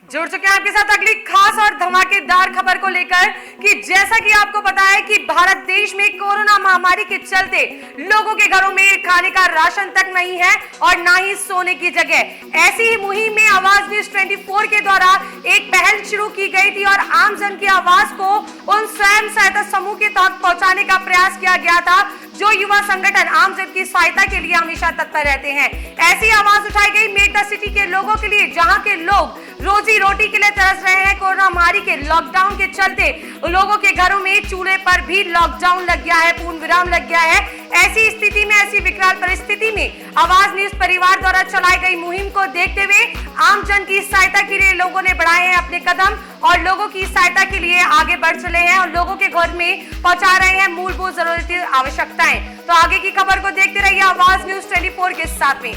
जुड़ चुके हैं आपके साथ अगली खास और धमाकेदार खबर को लेकर कि जैसा कि आपको पता है कि भारत देश में कोरोना महामारी के चलते लोगों के घरों में खाने का राशन तक नहीं है और ना ही सोने की जगह। ऐसी ही मुहिम में आवाज न्यूज 24 के द्वारा एक पहल शुरू की गई थी और आमजन की आवाज को उन स्वयं सहायता समूह के तक पहुंचाने का प्रयास किया गया था जो युवा संगठन आमजन की सहायता के लिए हमेशा तत्पर रहते हैं। ऐसी आवाज उठाई गई मेडता सिटी के लोगों के लिए, जहां के लोग रोजी रोटी के लिए तरस रहे हैं। कोरोना महामारी के लॉकडाउन के चलते लोगों के घरों में चूल्हे पर भी लॉकडाउन लग गया है, पूर्ण विराम लग गया है। ऐसी स्थिति में, ऐसी विकराल परिस्थिति में आवाज न्यूज परिवार द्वारा चलाई गई मुहिम को देखते हुए आमजन की सहायता के लिए लोगों ने बढ़ाए हैं अपने कदम और लोगों की सहायता के लिए आगे बढ़ चले हैं और लोगों के घर में पहुंचा रहे हैं मूलभूत जरूरती आवश्यकताएं। तो आगे की खबर को देखते रहिए आवाज न्यूज 24 के साथ में।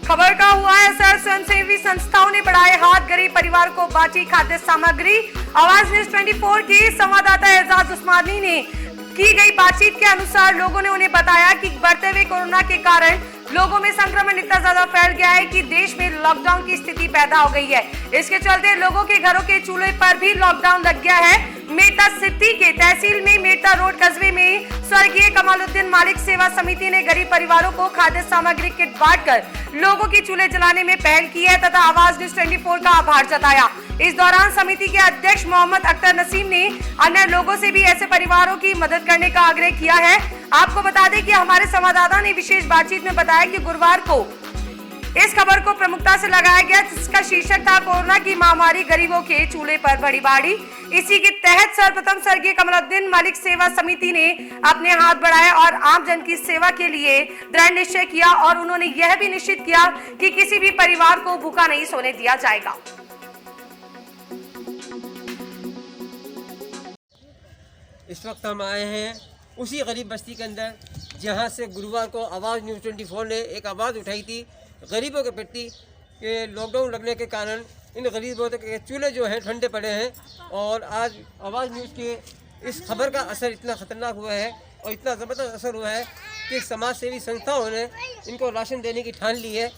खबर का हुआ है असर, स्वयंसेवी संस्थाओं ने बढ़ाए हाथ, गरीब परिवार को बांटी खाद्य सामग्री। आवाज न्यूज 24 के संवाददाता एजाज उस्मानी ने की गई बातचीत के अनुसार लोगों ने उन्हें बताया कि बढ़ते हुए कोरोना के कारण लोगों में संक्रमण इतना ज्यादा फैल गया है कि देश में लॉकडाउन की स्थिति पैदा हो गई है। इसके चलते लोगों के घरों के चूल्हे पर भी लॉकडाउन लग गया है। मेडता सिटी के तहसील में मेडता रोड कस्बे में स्वर्गीय कमालुद्दीन मालिक सेवा समिति ने गरीब परिवारों को खाद्य सामग्री किट बांटकर लोगों की चूल्हे जलाने में पहल की है तथा आवाज न्यूज 24 का आभार जताया। इस दौरान समिति के अध्यक्ष मोहम्मद अख्तर नसीम ने अन्य लोगों से भी ऐसे परिवारों की मदद करने का आग्रह किया है। आपको बता दें कि हमारे संवाददाता ने विशेष बातचीत में बताया कि गुरुवार को इस खबर को प्रमुखता से लगाया गया जिसका शीर्षक था कोरोना की महामारी गरीबों के चूल्हे पर बड़ी बाड़ी। इसी के तहत सर्वप्रथम स्वर्गीय कमालुद्दीन मालिक सेवा समिति ने अपने हाथ बढ़ाए और आम जन की सेवा के लिए दृढ़ निश्चय किया और उन्होंने यह भी निश्चित किया कि किसी भी परिवार को भूखा नहीं सोने दिया जाएगा। इस वक्त हम आए हैं उसी गरीब बस्ती के अंदर जहां से गुरुवार को आवाज़ न्यूज़ 24 ने एक आवाज़ उठाई थी गरीबों के प्रति कि लॉकडाउन लगने के कारण इन गरीबों के चूल्हे जो हैं ठंडे पड़े हैं। और आज आवाज़ न्यूज़ के इस खबर का असर इतना ख़तरनाक हुआ है और इतना ज़बरदस्त असर हुआ है कि समाज सेवी संस्थाओं ने इनको राशन देने की ठान ली है।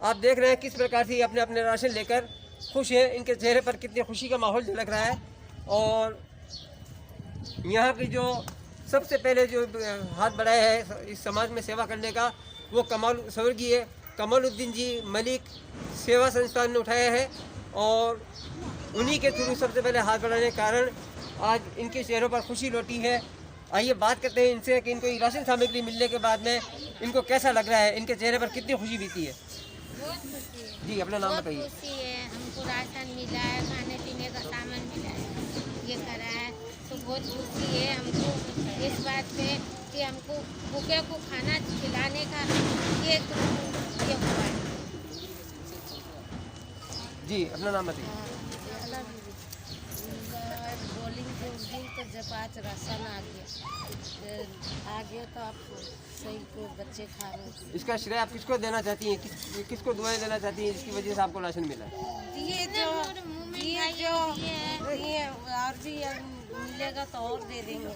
आप देख रहे हैं किस प्रकार से अपने अपने राशन लेकर खुश हैं, इनके चेहरे पर कितनी खुशी का माहौल झलक रहा है। और यहाँ की जो सबसे पहले जो हाथ बढ़ाया है इस समाज में सेवा करने का वो स्वर्गीय कमालुद्दीन जी मलिक सेवा संस्थान ने उठाया है और उन्हीं के थ्रू सबसे पहले हाथ बढ़ाने के कारण आज इनके चेहरों पर खुशी लौटी है। आइए बात करते हैं इनसे कि इनको राशन सामग्री मिलने के बाद में इनको कैसा लग रहा है, इनके चेहरे पर कितनी खुशी बीती है। जी अपना नाम बताइए। खुशी है, हमको राशन मिला है, खाने पीने का सामान मिला है, ये करा है तो बहुत खुशी है हमको इस बात पे कि हमको भूखे को खाना खिलाने का ये हुआ है। जी अपना नाम बताइए। बोलेंगे उस दिन तो जब आज राशन आ गया तो आप सही को बच्चे खा रहे हैं। इसका श्रेय आप किसको देना चाहती हैं, किसको दुआएं देना चाहती हैं जिसकी वजह से आपको राशन मिला है? ये जो और भी मिलेगा तो और दे देंगे।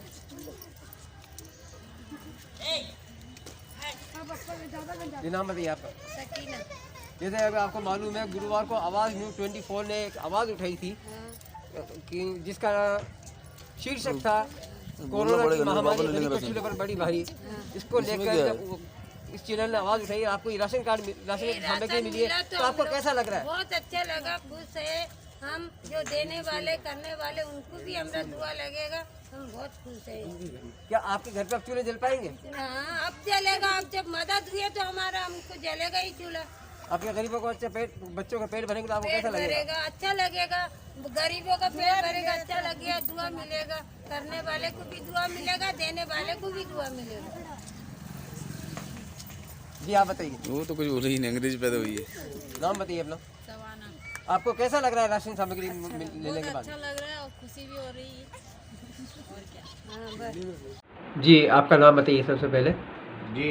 ये नाम बताइए आपका। सकीना। जैसे अगर आपको मालूम है गुरुवार को आवाज़ न्यूज़ 24 ने एक आवाज़ उठाई थी कि जिसका शीर्षक था कोरोना की महामारी गरीबों के चूल्हे पर बड़ी भारी। इसको लेकर जब इस चैनल ने आवाज़ उठाई, आपको ये राशन कार्ड राशन सामग्री मिली है तो आपको कैसा लग रहा है? बहुत अच्छा लगा, खुश है हम। जो देने वाले करने वाले उनको भी हमारा दुआ लगेगा, हम बहुत खुश है। क्या आपके घर पे अब चूल्हे जल पाएंगे? हाँ अब जलेगा, अब जब मदद हुई तो हमारा हमको जलेगा ही चूल्हा। आपके गरीबों को अच्छा बच्चों का पेट भरेंगे तो आपको कैसा लगेगा? अच्छा लगेगा, गरीबों का पेट भरेगा, अच्छा लगेगा, दुआ मिलेगा, करने वाले को भी दुआ मिलेगा, देने वाले को भी दुआ मिलेगा। जी आप बताइए। वो तो कुछ बोले ही नहीं, अंग्रेजी पैदा हुई है। नाम बताइए अपना। सवाना। आपको कैसा लग रहा है राशन सामग्री लेने के बाद? अच्छा लग रहा है और खुशी भी हो रही है। और क्या? हाँ बस। जी आपका नाम बताइए सबसे पहले। जी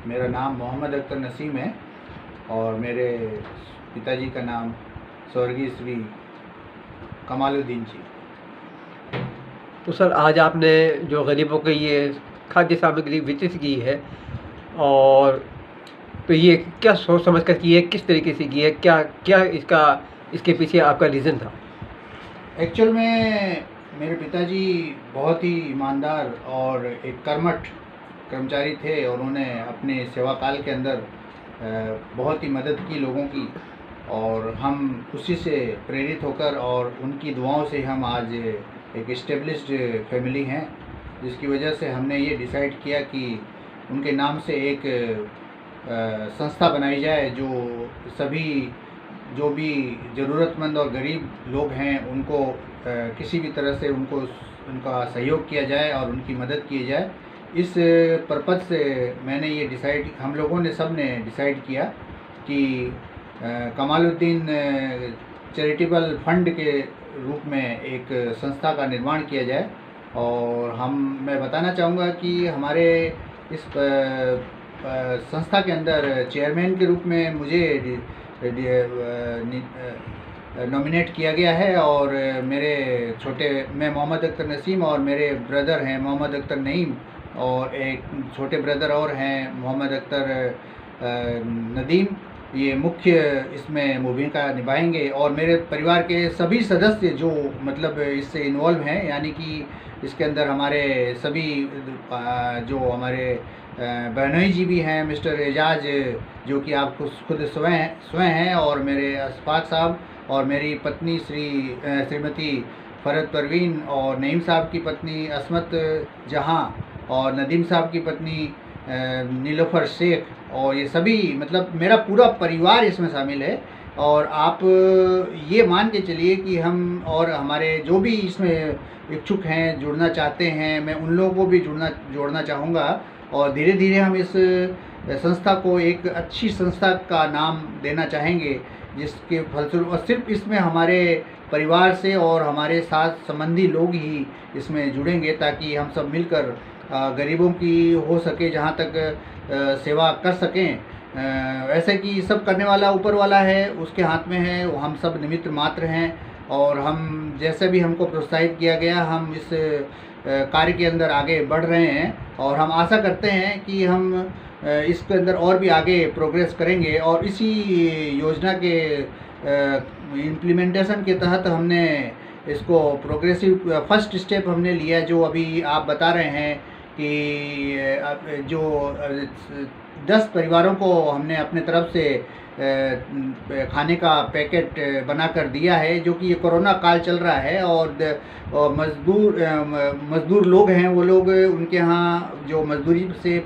मेरा नाम मोहम्मद अख्तर नसीम है और मेरे पिताजी का नाम स्वर्गीय श्री कमालुद्दीन जी। तो सर आज आपने जो गरीबों को ये खाद्य सामग्री वितरित की है और तो ये क्या सोच समझ कर की है, किस तरीके से की है, क्या क्या इसका इसके पीछे आपका रीज़न था? एक्चुअल में मेरे पिताजी बहुत ही ईमानदार और एक कर्मठ कर्मचारी थे और उन्होंने अपने सेवा काल के अंदर बहुत ही मदद की लोगों की, और हम उसी से प्रेरित होकर और उनकी दुआओं से हम आज एक इस्टेब्लिश्ड फैमिली हैं, जिसकी वजह से हमने ये डिसाइड किया कि उनके नाम से एक संस्था बनाई जाए जो सभी जो भी ज़रूरतमंद और गरीब लोग हैं उनको किसी भी तरह से उनका सहयोग किया जाए और उनकी मदद की जाए। इस पर्पज़ से हम लोगों ने सब ने डिसाइड किया कि कमालुद्दीन चैरिटेबल फंड के रूप में एक संस्था का निर्माण किया जाए। और मैं बताना चाहूँगा कि हमारे इस संस्था के अंदर चेयरमैन के रूप में मुझे नॉमिनेट किया गया है, और मैं मोहम्मद अख्तर नसीम और मेरे ब्रदर हैं मोहम्मद अख्तर नईम, और एक छोटे ब्रदर और हैं मोहम्मद अख्तर नदीम, ये मुख्य इसमें भूमिका निभाएंगे। और मेरे परिवार के सभी सदस्य जो मतलब इससे इन्वॉल्व हैं, यानी कि इसके अंदर हमारे सभी जो हमारे बहनोई जी भी हैं, मिस्टर एजाज जो कि आप खुद स्वयं हैं, और मेरे अशफाक साहब और मेरी पत्नी श्रीमती फरद परवीन, और नईम साहब की पत्नी असमत जहां, और नदीम साहब की पत्नी नीलोफर शेख, और ये सभी मतलब मेरा पूरा परिवार इसमें शामिल है। और आप ये मान के चलिए कि हम और हमारे जो भी इसमें इच्छुक हैं, जुड़ना चाहते हैं, मैं उन लोगों को भी जोड़ना चाहूँगा, और धीरे धीरे हम इस संस्था को एक अच्छी संस्था का नाम देना चाहेंगे, जिसके फलस्वरूप और सिर्फ इसमें हमारे परिवार से और हमारे साथ संबंधी लोग ही इसमें जुड़ेंगे, ताकि हम सब मिलकर गरीबों की हो सके जहाँ तक सेवा कर सकें। ऐसे कि सब करने वाला ऊपर वाला है, उसके हाथ में है, हम सब निमित्त मात्र हैं। और हम जैसे भी हमको प्रोत्साहित किया गया, हम इस कार्य के अंदर आगे बढ़ रहे हैं, और हम आशा करते हैं कि हम इसके अंदर और भी आगे प्रोग्रेस करेंगे। और इसी योजना के इम्प्लीमेंटेशन के तहत हमने इसको प्रोग्रेसिव फर्स्ट स्टेप हमने लिया, जो अभी आप बता रहे हैं कि जो 10 परिवारों को हमने अपने तरफ से खाने का पैकेट बनाकर दिया है, जो कि ये कोरोना काल चल रहा है, और मज़दूर लोग हैं, वो लोग उनके यहाँ जो मजदूरी से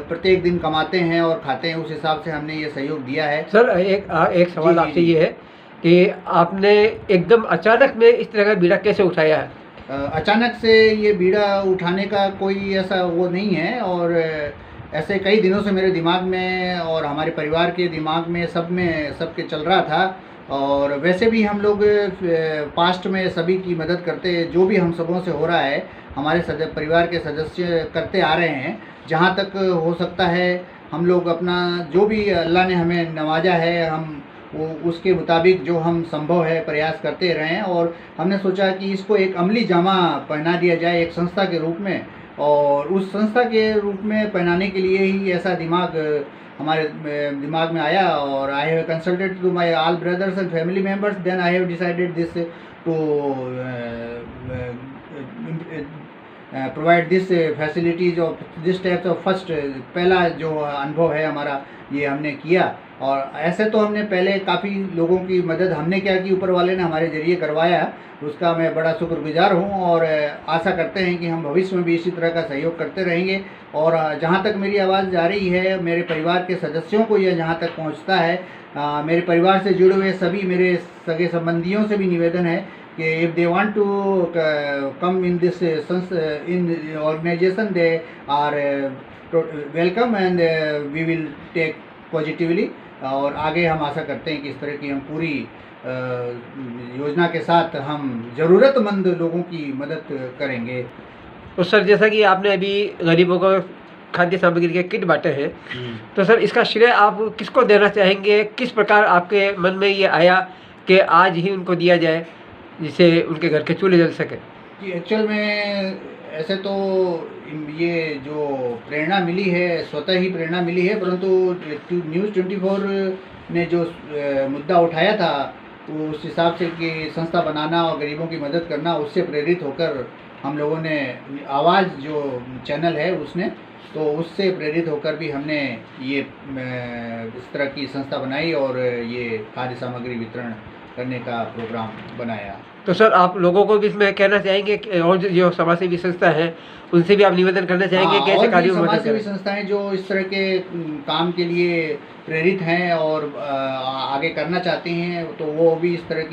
प्रत्येक दिन कमाते हैं और खाते हैं, उस हिसाब से हमने ये सहयोग दिया है। सर एक सवाल आपसे ये है कि आपने एकदम अचानक में इस तरह का बीड़ा कैसे उठाया है? अचानक से ये बीड़ा उठाने का कोई ऐसा वो नहीं है, और ऐसे कई दिनों से मेरे दिमाग में और हमारे परिवार के दिमाग में सबके चल रहा था। और वैसे भी हम लोग पास्ट में सभी की मदद करते, जो भी हम सबों से हो रहा है हमारे परिवार के सदस्य करते आ रहे हैं। जहाँ तक हो सकता है हम लोग अपना जो भी अल्लाह ने हमें नवाजा है, हम उसके मुताबिक जो हम संभव है प्रयास करते रहे हैं। और हमने सोचा कि इसको एक अमली जामा पहना दिया जाए एक संस्था के रूप में, और उस संस्था के रूप में पहनाने के लिए ही ऐसा हमारे दिमाग में आया। और I have consulted to my all brothers and family members, then I have decided this to provide this facilities of this types of first. पहला जो अनुभव है हमारा, ये हमने किया। और ऐसे तो हमने पहले काफ़ी लोगों की मदद हमने क्या की, ऊपर वाले ने हमारे ज़रिए करवाया, उसका मैं बड़ा शुक्रगुजार हूँ। और आशा करते हैं कि हम भविष्य में भी इसी तरह का सहयोग करते रहेंगे। और जहाँ तक मेरी आवाज़ जा रही है, मेरे परिवार के सदस्यों को यह जहाँ तक पहुँचता है, मेरे परिवार से जुड़े हुए सभी मेरे सगे संबंधियों से भी निवेदन है कि if they want to come in this in organisation, they are welcome and we will take positively. और आगे हम आशा करते हैं कि इस तरह की हम पूरी योजना के साथ हम ज़रूरतमंद लोगों की मदद करेंगे। तो सर, जैसा कि आपने अभी गरीबों को खाद्य सामग्री के किट बांटे हैं, तो सर इसका श्रेय आप किसको देना चाहेंगे? किस प्रकार आपके मन में ये आया कि आज ही उनको दिया जाए, जिससे उनके घर के चूल्हे जल सके? जी, एक्चुअल में ऐसे तो ये जो प्रेरणा मिली है, स्वतः ही प्रेरणा मिली है, परंतु न्यूज़ 24 ने जो मुद्दा उठाया था वो उस हिसाब से कि संस्था बनाना और गरीबों की मदद करना, उससे प्रेरित होकर हम लोगों ने आवाज़ जो चैनल है उसने, तो उससे प्रेरित होकर भी हमने ये इस तरह की संस्था बनाई और ये खाद्य सामग्री वितरण करने का प्रोग्राम बनाया। तो सर आप लोगों को भी इसमें कहना चाहेंगे कि और जो समाजसेवी संस्था है उनसे भी आप निवेदन करना चाहेंगे कि ऐसे कार्यों में मदद समाजसेवी करें? संस्थाएं जो इस तरह के काम के लिए प्रेरित हैं और आगे करना चाहती हैं, तो वो भी इस तरह की